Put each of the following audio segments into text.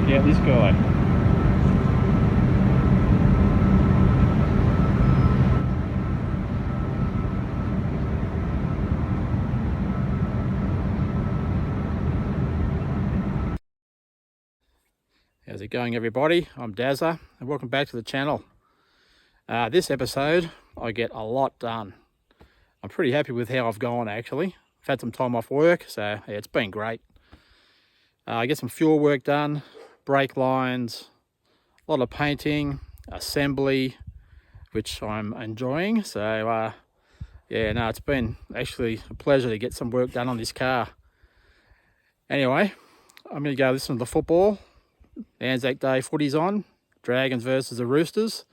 Check out this guy. How's it going, everybody? I'm Dazza and welcome back to the channel. This episode I get a lot done. I'm pretty happy with how I've gone actually. I've had some time off work, so yeah, it's been great. I get some fuel work done, brake lines, a lot of painting, assembly, which I'm enjoying. So yeah, no, it's been actually a pleasure to get some work done on this car. Anyway, I'm going to go listen to the football. The Anzac Day footy's on. Dragons versus the Roosters.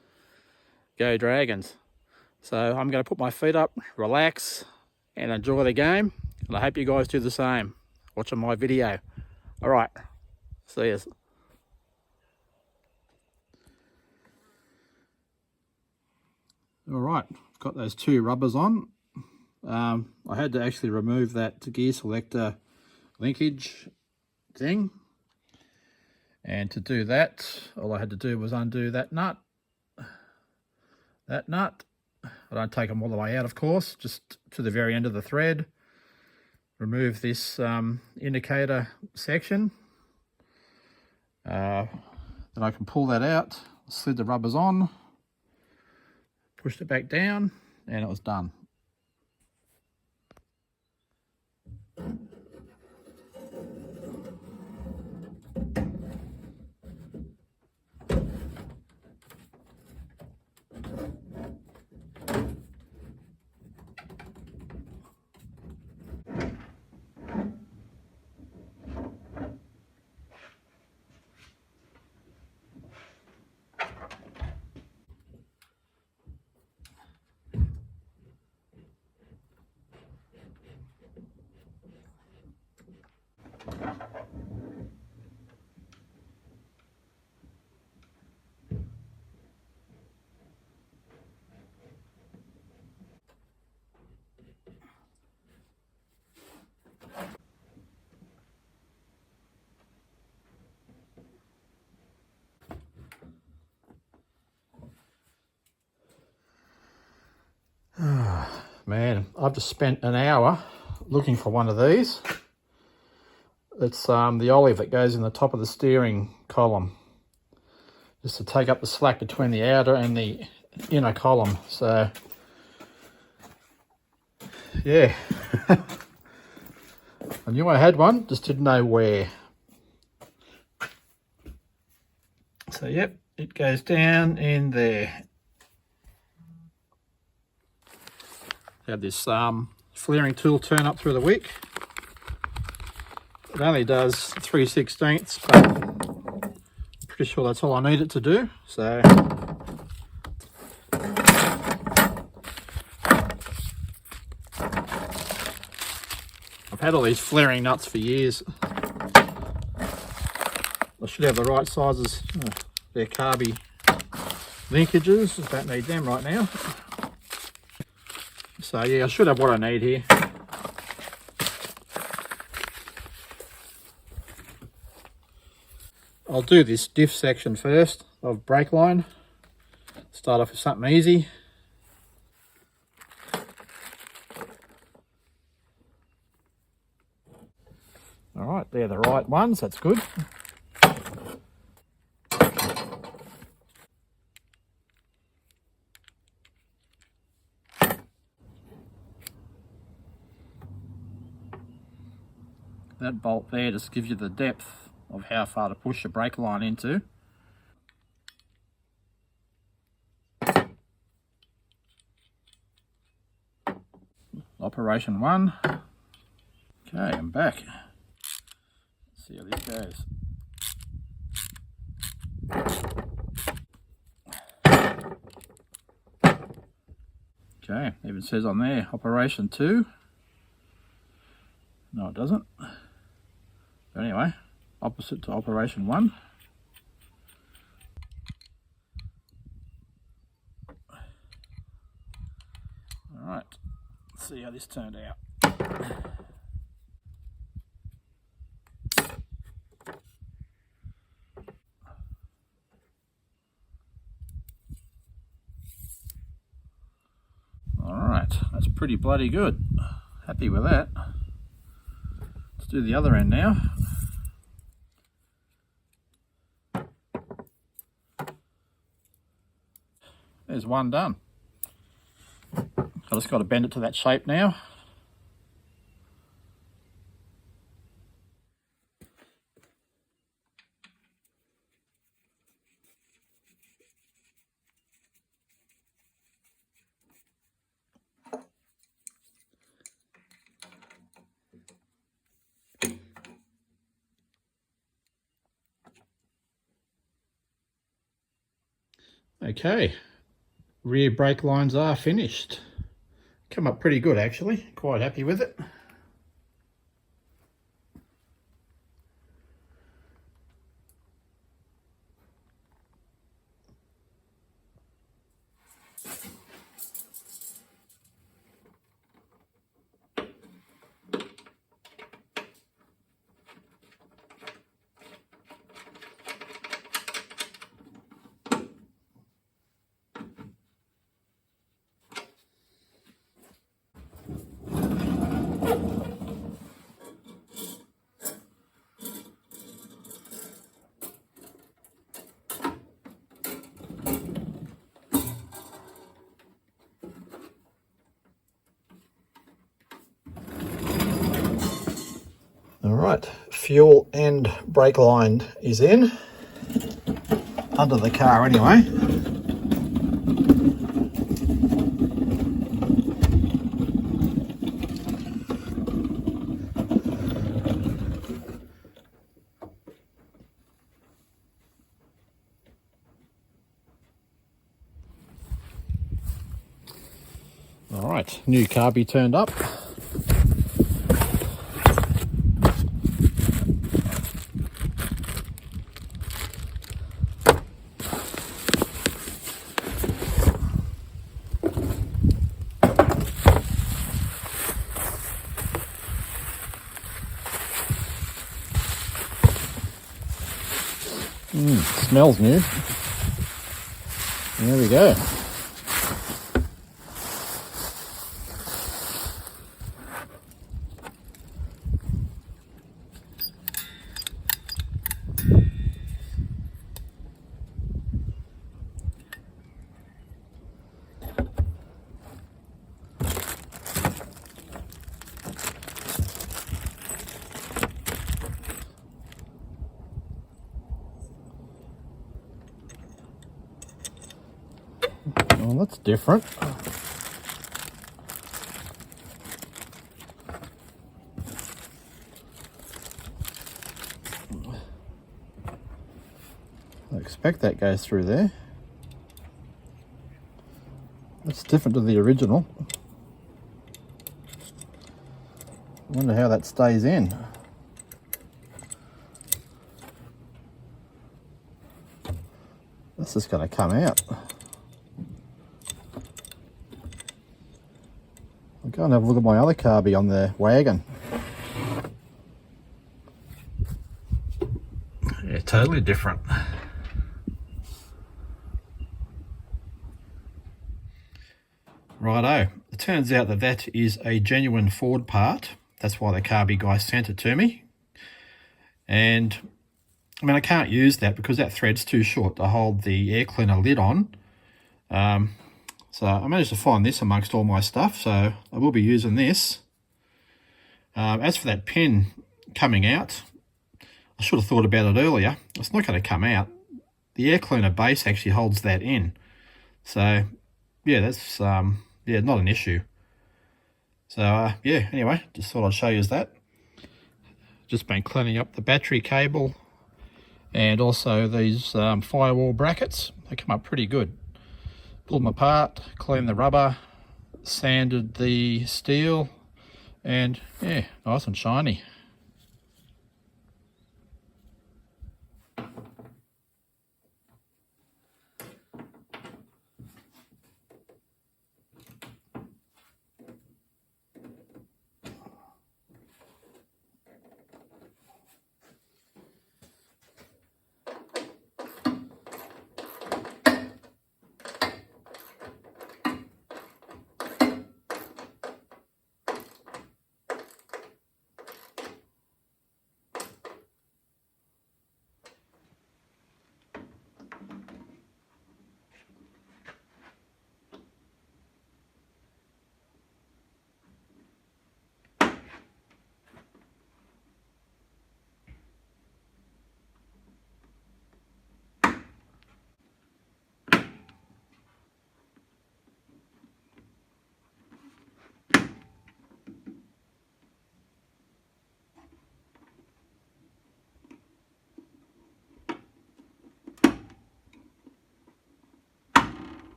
Go Dragons. So I'm going to put my feet up, relax, and enjoy the game. And I hope you guys do the same, watching my video. All right, see you. All right, I've got those two rubbers on. I had to actually remove that gear selector linkage thing. And to do that, all I had to do was undo that nut. I don't take them all the way out, of course, just to the very end of the thread. Remove this indicator section. Then I can pull that out, slid the rubbers on, pushed it back down, and it was done. Man, I've just spent an hour looking for one of these. It's the olive that goes in the top of the steering column, just to take up the slack between the outer and the inner column. So yeah, I knew I had one, just didn't know where. So yep, it goes down in there. Have this flaring tool turn up through the wick. It only does 3/16, but I'm pretty sure that's all I need it to do. So I've had all these flaring nuts for years. I should have the right sizes. They're Carby linkages. I don't need them right now. So yeah, I should have what I need here. I'll do this diff section first of brake line. Start off with something easy. All right, they're the right ones, that's good. That bolt there just gives you the depth of how far to push your brake line into. Operation 1. Okay, I'm back. Let's see how this goes. Okay, even says on there, Operation 2. No, it doesn't. But anyway, opposite to Operation 1. Alright, let's see how this turned out. pretty bloody good. Happy with that. Let's do the other end now. There's one done. I just got to bend it to that shape now. Okay, rear brake lines are finished. Come up pretty good actually, quite happy with it. All right, fuel and brake line is in, under the car anyway. All right, new carby turned up. Smells new. There we go. Well, that's different. I expect that goes through there. That's different to the original. I wonder how that stays in. This is going to come out. I'll go and have a look at my other carby on the wagon. Yeah, totally different. Righto, it turns out that that is a genuine Ford part. That's why the carby guy sent it to me. And I mean, I can't use that because that thread's too short to hold the air cleaner lid on. So I managed to find this amongst all my stuff, so I will be using this. As for that pin coming out, I should have thought about it earlier. It's not going to come out. The air cleaner base actually holds that in. So yeah, that's yeah, not an issue. So yeah, anyway, just thought I'd show you that. Just been cleaning up the battery cable and also these firewall brackets. They come up pretty good. Pulled them apart, cleaned the rubber, sanded the steel, and yeah, nice and shiny.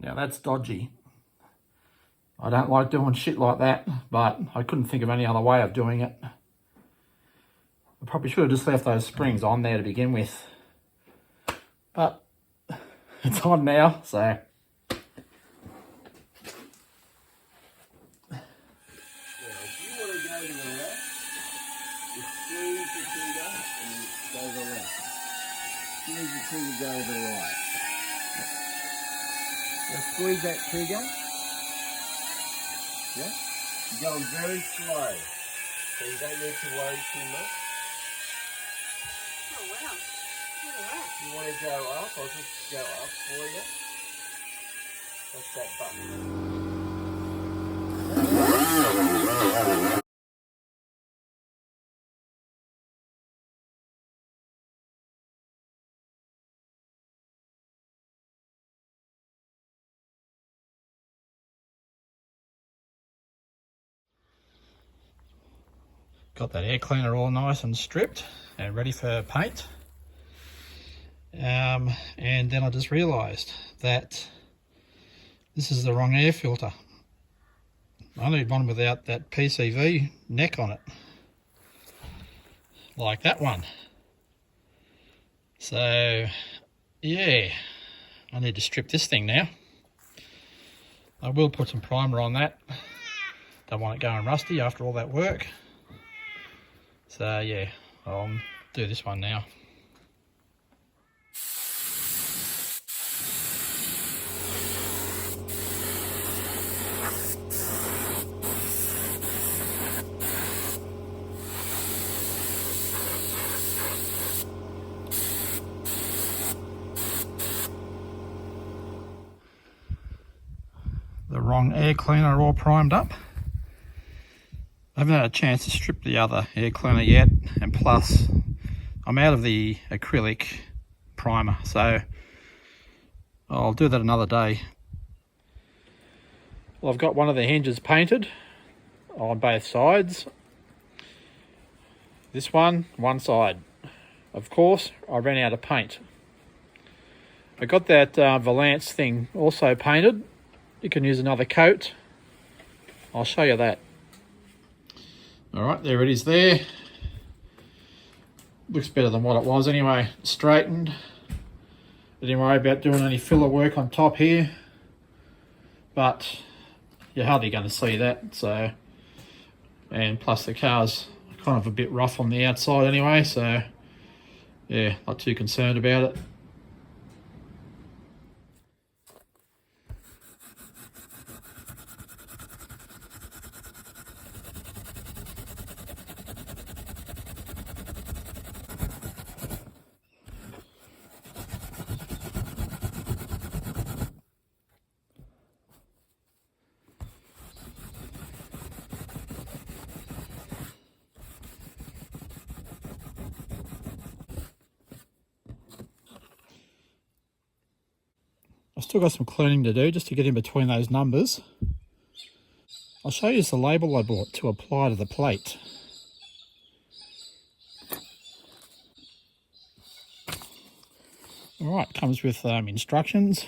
Now that's dodgy. I don't like doing shit like that, but I couldn't think of any other way of doing it. I probably should have just left those springs on there to begin with. But it's on now, so. Squeeze the trigger, go to the right. Now squeeze that trigger. Yeah? You're going very slow, so you don't need to worry too much. Oh wow. Look at that. You want to go up, I'll just go up for you. That's that button. Got that air cleaner all nice and stripped and ready for paint. And then I just realised that this is the wrong air filter. I need one without that PCV neck on it, like that one. So yeah, I need to strip this thing now. I will put some primer on that. Don't want it going rusty after all that work. So yeah, I'll do this one now. The wrong air cleaner all primed up. I haven't had a chance to strip the other air cleaner yet, and plus I'm out of the acrylic primer, so I'll do that another day. Well, I've got one of the hinges painted on both sides. This one side. Of course, I ran out of paint. I got that Valance thing also painted. You can use another coat. I'll show you that. All right, there it is there. Looks better than what it was anyway. Straightened. I didn't worry about doing any filler work on top here, but you're hardly going to see that. So, and plus the car's kind of a bit rough on the outside anyway, so yeah, not too concerned about it. I've still got some cleaning to do just to get in between those numbers. I'll show you the label I bought to apply to the plate. Alright, comes with instructions.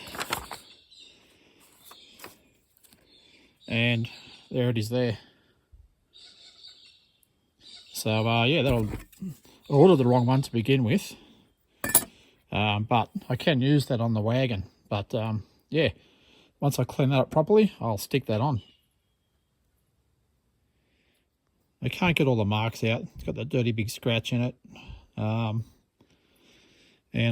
And there it is there. So yeah, I ordered the wrong one to begin with. But I can use that on the wagon. But yeah, once I clean that up properly, I'll stick that on. I can't get all the marks out. It's got that dirty big scratch in it. And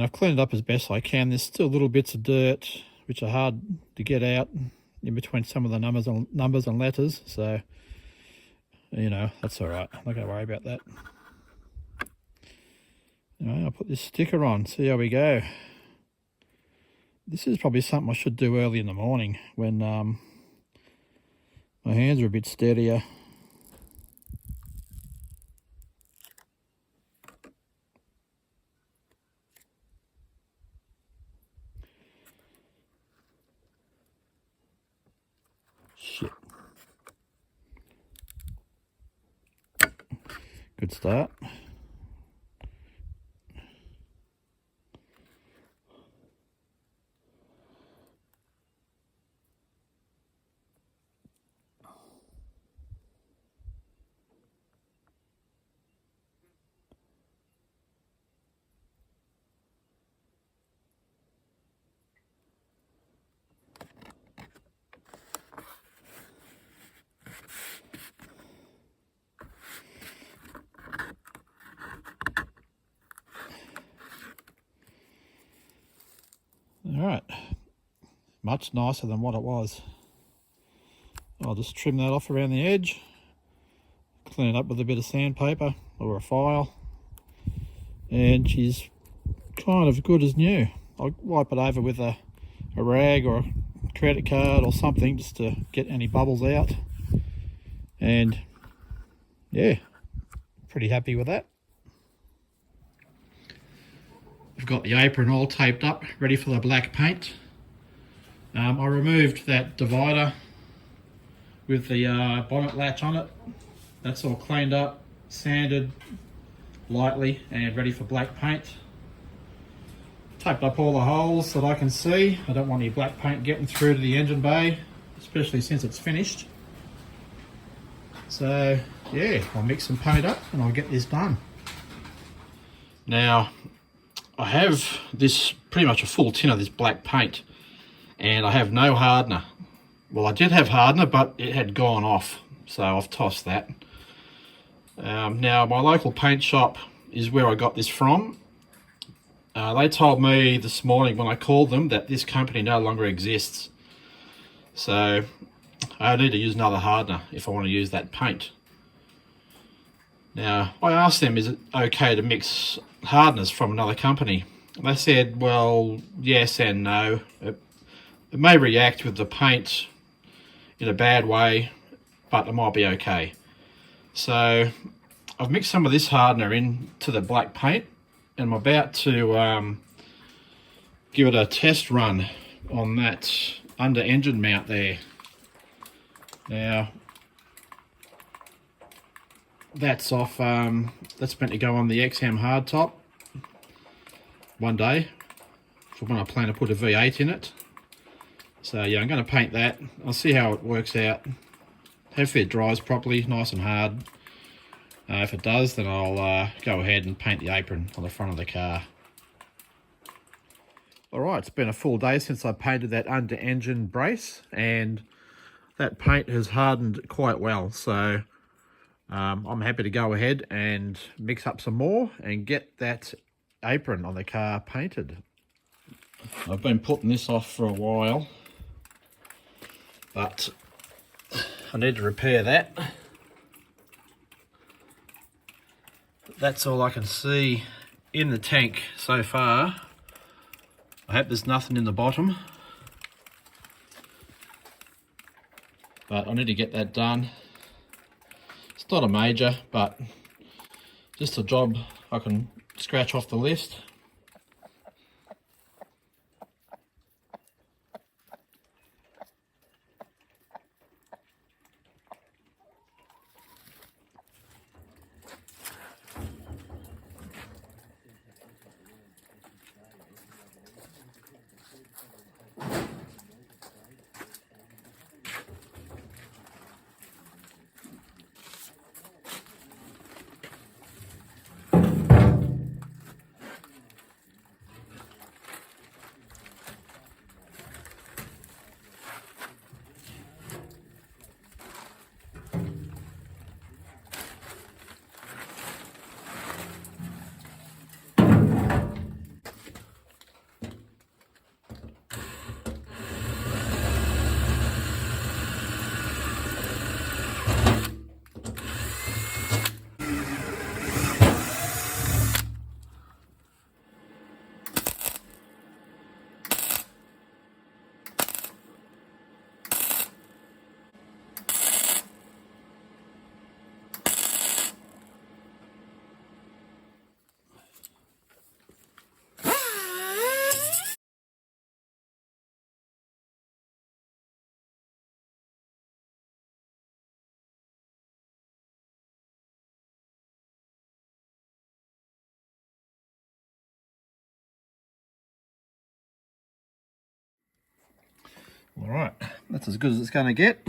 I've cleaned it up as best I can. There's still little bits of dirt which are hard to get out in between some of the numbers and letters. So, you know, that's all right. I'm not going to worry about that. Anyway, I'll put this sticker on. See how we go. This is probably something I should do early in the morning when my hands are a bit steadier. Shit. Good start. Alright, much nicer than what it was. I'll just trim that off around the edge, clean it up with a bit of sandpaper or a file, and she's kind of good as new. I'll wipe it over with a rag or a credit card or something just to get any bubbles out, and yeah, pretty happy with that. I've got the apron all taped up, ready for the black paint. I removed that divider with the bonnet latch on it. That's all cleaned up, sanded lightly, and ready for black paint. Taped up all the holes that I can see. I don't want any black paint getting through to the engine bay, especially since it's finished. So yeah, I'll mix some paint up and I'll get this done. Now, I have this pretty much a full tin of this black paint, and I have no hardener. Well, I did have hardener, but it had gone off, so I've tossed that. Now, my local paint shop is where I got this from. They told me this morning when I called them that this company no longer exists. So I need to use another hardener if I want to use that paint. Now, I asked them, is it okay to mix hardeners from another company? And they said, well, yes and no. It may react with the paint in a bad way, but it might be okay. So I've mixed some of this hardener into the black paint, and I'm about to give it a test run on that under engine mount there. Now, that's off, that's meant to go on the XM hardtop one day for when I plan to put a V8 in it. So yeah, I'm going to paint that. I'll see how it works out. Hopefully it dries properly, nice and hard. If it does, then I'll go ahead and paint the apron on the front of the car. Alright, it's been a full day since I painted that under engine brace, and that paint has hardened quite well. So I'm happy to go ahead and mix up some more and get that apron on the car painted. I've been putting this off for a while, but I need to repair that. That's all I can see in the tank so far. I hope there's nothing in the bottom, but I need to get that done. It's not a major, but just a job I can scratch off the list. All right, that's as good as it's going to get.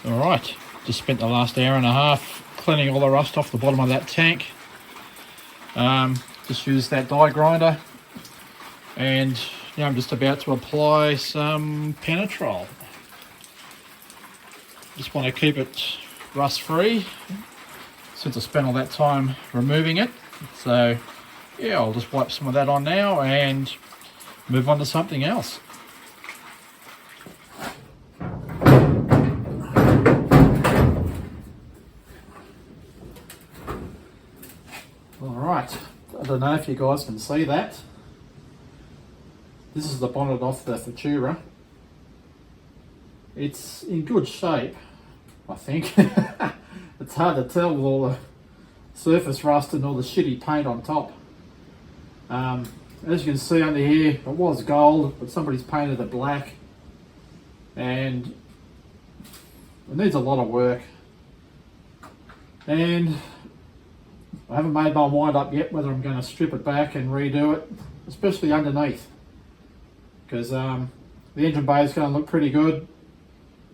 All right, just spent the last hour and a half cleaning all the rust off the bottom of that tank. Just used that die grinder, and now I'm just about to apply some penetrol. Just want to keep it rust free, since I spent all that time removing it. So yeah, I'll just wipe some of that on now and move on to something else. Alright, I don't know if you guys can see that. This is the bonnet off the Futura. It's in good shape, I think. It's hard to tell with all the surface rust and all the shitty paint on top. As you can see under here, it was gold, but somebody's painted it black, and it needs a lot of work. And I haven't made my mind up yet whether I'm going to strip it back and redo it, especially underneath, because the engine bay is going to look pretty good,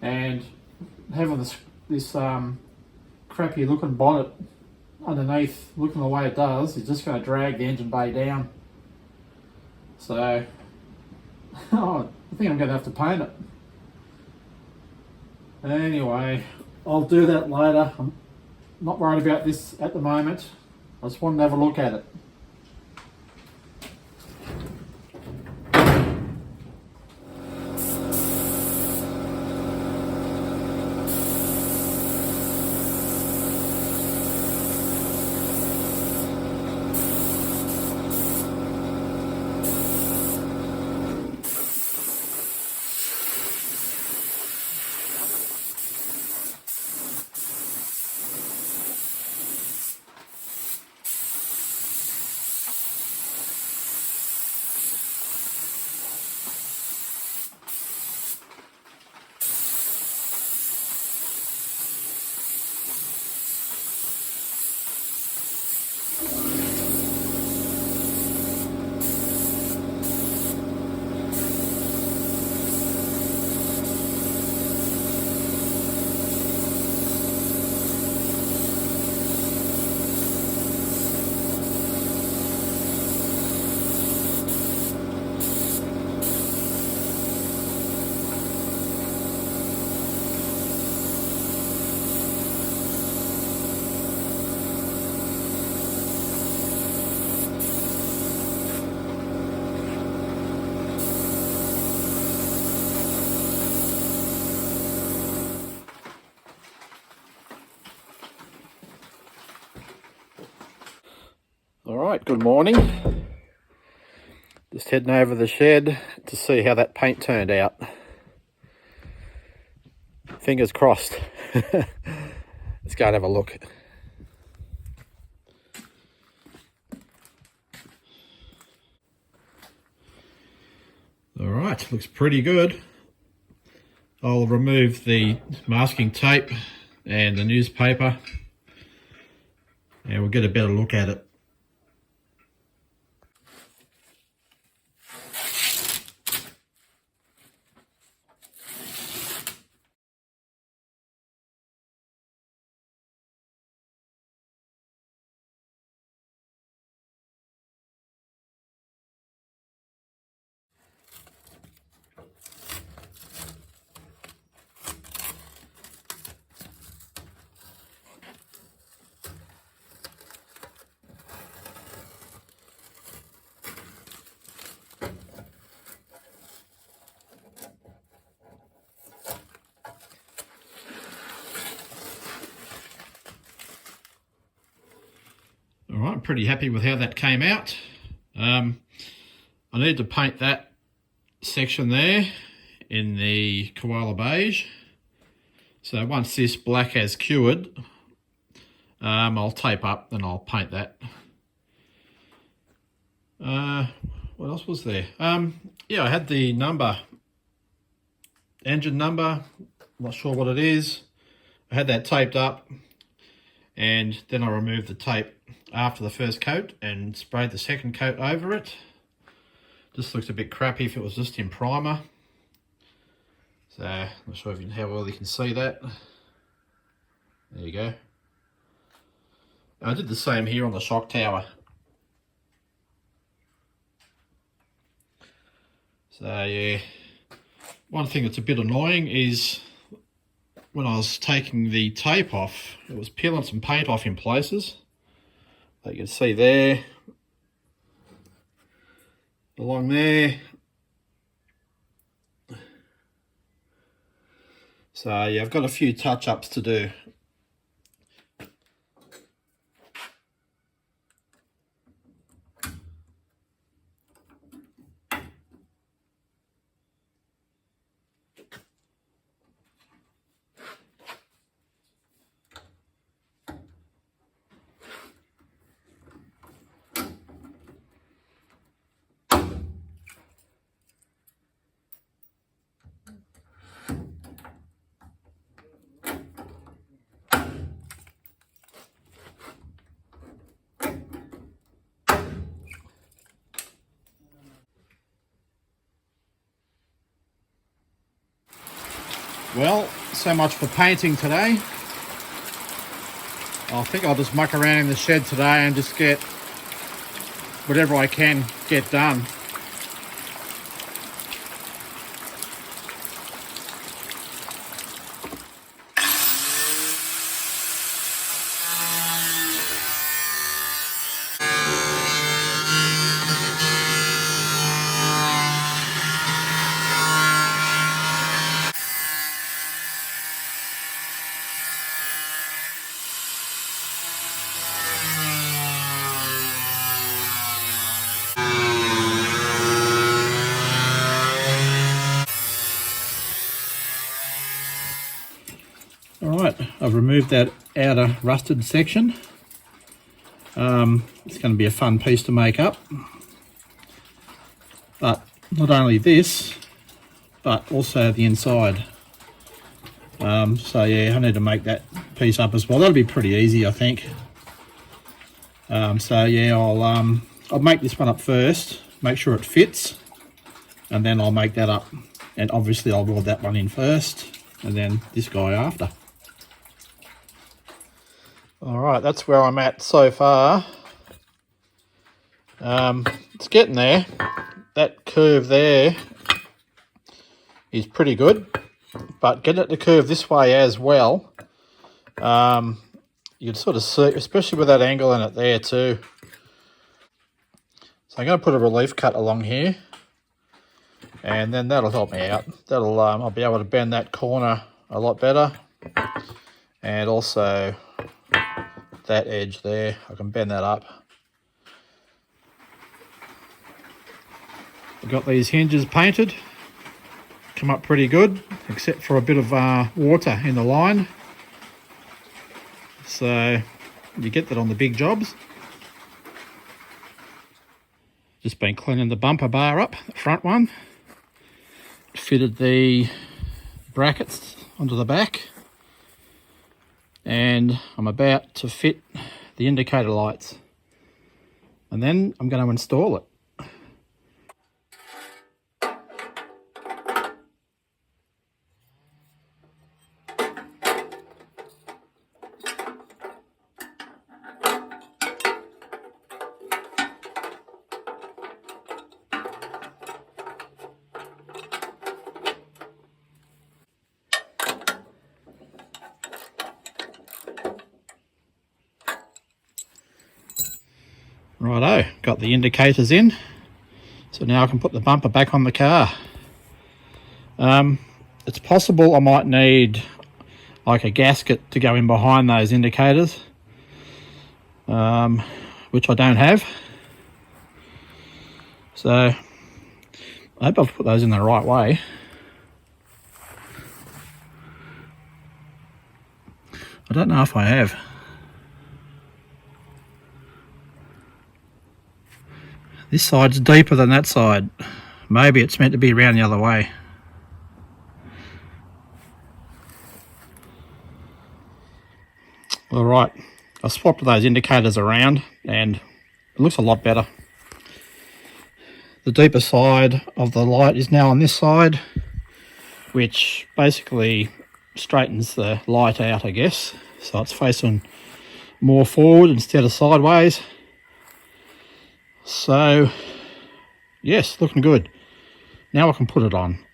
and having this crappy looking bonnet underneath looking the way it does is just going to drag the engine bay down. So I think I'm going to have to paint it. Anyway, I'll do that later. I'm not worried about this at the moment. I just wanted to have a look at it. Alright, good morning. Just heading over the shed to see how that paint turned out. Fingers crossed. Let's go and have a look. Alright, looks pretty good. I'll remove the masking tape and the newspaper and we'll get a better look at it. Alright, I'm pretty happy with how that came out. I need to paint that section there in the koala beige. So once this black has cured, I'll tape up and I'll paint that. What else was there? Yeah, I had the number, engine number, not sure what it is. I had that taped up and then I removed the tape after the first coat and sprayed the second coat over it. Just looks a bit crappy if it was just in primer. So, not sure how well you can see that. There you go. I did the same here on the shock tower. So yeah, one thing that's a bit annoying is when I was taking the tape off, it was peeling some paint off in places. You can see there, along there. So yeah, I've got a few touch-ups to do. Well, so much for painting today. I think I'll just muck around in the shed today and just get whatever I can get done. Alright, I've removed that outer rusted section. It's going to be a fun piece to make up. But not only this, but also the inside. So yeah, I need to make that piece up as well. That'll be pretty easy, I think. So yeah, I'll make this one up first, make sure it fits, and then I'll make that up. And obviously I'll weld that one in first, and then this guy after. Alright, that's where I'm at so far. It's getting there. That curve there is pretty good, but getting it to curve this way as well, you can sort of see, especially with that angle in it there too. So I'm going to put a relief cut along here, and then that'll help me out. That'll I'll be able to bend that corner a lot better, and also that edge there, I can bend that up. I've got these hinges painted, come up pretty good, except for a bit of water in the line. So you get that on the big jobs. Just been cleaning the bumper bar up, the front one. Fitted the brackets onto the back. And I'm about to fit the indicator lights. And then I'm going to install it. Righto, got the indicators in, so now I can put the bumper back on the car. It's possible I might need like a gasket to go in behind those indicators, which I don't have. So I hope I've put those in the right way. I don't know if I have. This side's deeper than that side. Maybe it's meant to be around the other way. Alright, I swapped those indicators around and it looks a lot better. The deeper side of the light is now on this side, which basically straightens the light out, I guess. So it's facing more forward instead of sideways. So, yes, looking good. Now I can put it on.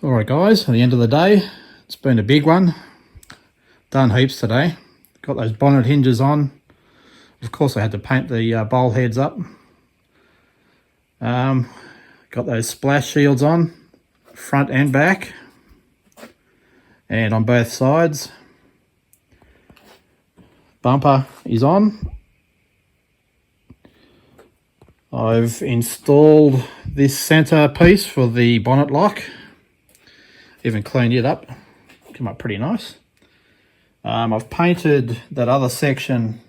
Alright guys, at the end of the day, it's been a big one. Done heaps today. Got those bonnet hinges on. Of course I had to paint the bowl heads up. Got those splash shields on, front and back, and on both sides. Bumper is on. I've installed this center piece for the bonnet lock. Even cleaned it up, come up pretty nice. I've painted that other section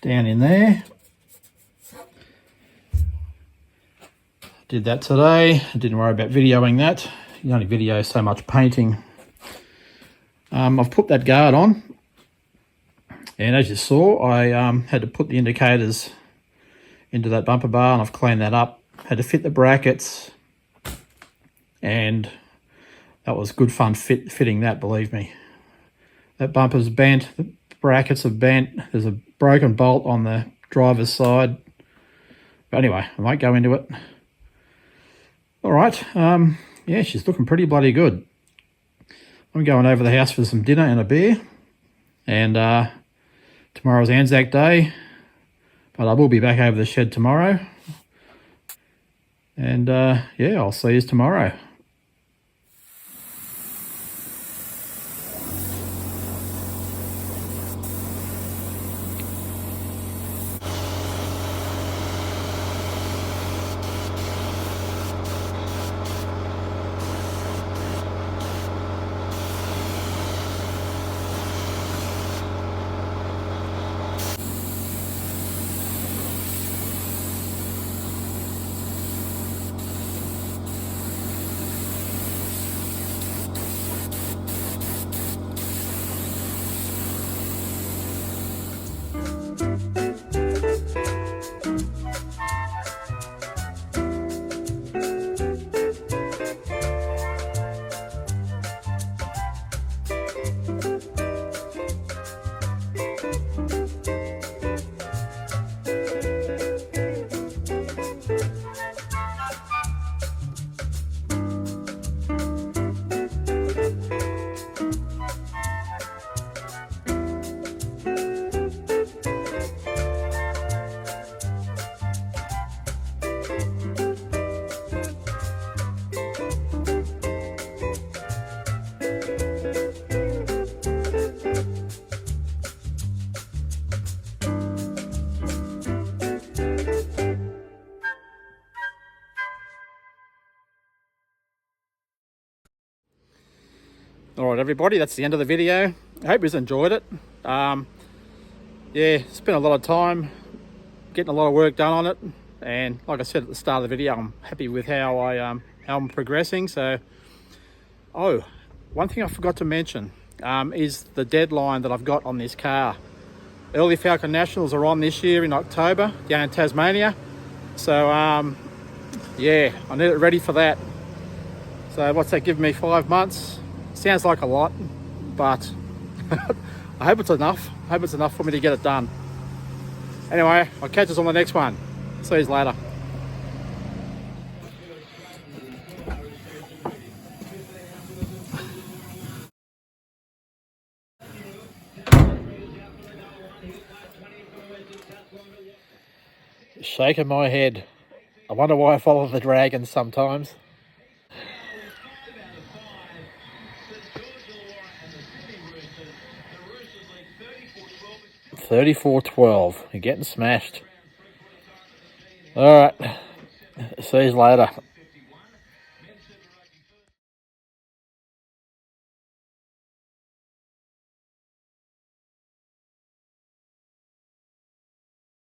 down in there. Did that today. Didn't worry about videoing that. You only video so much painting. I've put that guard on, and as you saw, I had to put the indicators into that bumper bar, and I've cleaned that up. Had to fit the brackets, and that was good fun fitting that, believe me. That bumper's bent, the brackets are bent, there's a broken bolt on the driver's side. But anyway, I won't go into it. Alright, yeah, she's looking pretty bloody good. I'm going over the house for some dinner and a beer. And tomorrow's Anzac Day. But I will be back over the shed tomorrow. And yeah, I'll see you tomorrow. Alright everybody, that's the end of the video. I hope you enjoyed it. Yeah, spent a lot of time getting a lot of work done on it, and like I said at the start of the video, I'm happy with how I'm progressing. So, oh, one thing I forgot to mention is the deadline that I've got on this car. Early Falcon Nationals are on this year in October down in Tasmania. So yeah, I need it ready for that. So what's that give me, 5 months? Sounds like a lot, but I hope it's enough. I hope it's enough for me to get it done. Anyway, I'll catch us on the next one. See you later. Shaking my head. I wonder why I follow the dragons sometimes. 34-12. You're getting smashed. Alright. See you later.